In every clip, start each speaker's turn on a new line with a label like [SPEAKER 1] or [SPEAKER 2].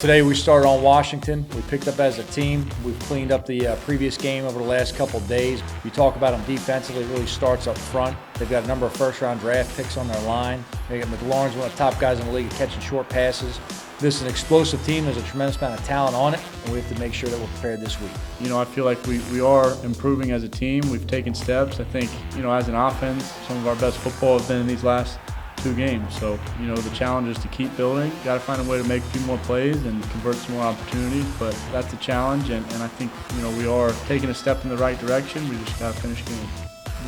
[SPEAKER 1] Today we started on Washington. We picked up as a team. We've cleaned up the previous game over the last couple of days. You talk about them defensively, it really starts up front. They've got a number of first-round draft picks on their line. They got McLaurin's one of the top guys in the league at catching short passes. This is an explosive team. There's a tremendous amount of talent on it, and we have to make sure that we're prepared this week.
[SPEAKER 2] I feel like we are improving as a team. We've taken steps. I think, as an offense, some of our best football has been in these last 2 games. So, the challenge is to keep building. Got to find a way to make a few more plays and convert some more opportunities, but that's the challenge, and I think, we are taking a step in the right direction. We just got to finish games.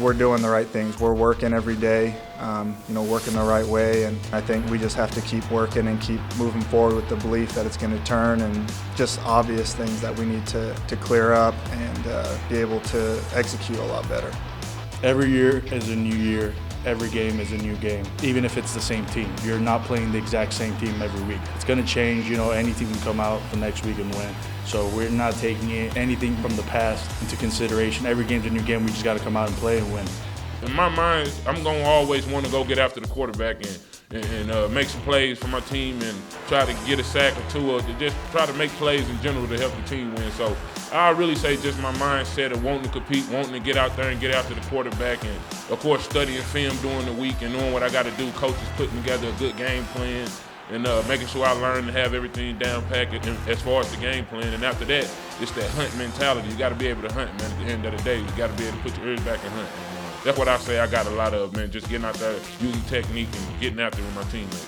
[SPEAKER 3] We're doing the right things. We're working every day, working the right way, and I think we just have to keep working and keep moving forward with the belief that it's going to turn, and just obvious things that we need to clear up and be able to execute a lot better.
[SPEAKER 4] Every year is a new year. Every game is a new game, even if it's the same team. You're not playing the exact same team every week. It's going to change, anything can come out the next week and win. So we're not taking anything from the past into consideration. Every game's a new game. We just got to come out and play and win.
[SPEAKER 5] In my mind, I'm going to always want to go get after the quarterback and make some plays for my team and try to get a sack or two, or to just try to make plays in general to help the team win. So I really say just my mindset of wanting to compete, wanting to get out there and get after the quarterback, and of course studying film during the week and knowing what I got to do. Coaches putting together a good game plan and making sure I learn to have everything down packed as far as the game plan. And after that, it's that hunt mentality. You got to be able to hunt, man. At the end of the day, you got to be able to put your ears back and hunt. And, that's what I say I got a lot of, man, just getting out there, using technique and getting after it with my teammates.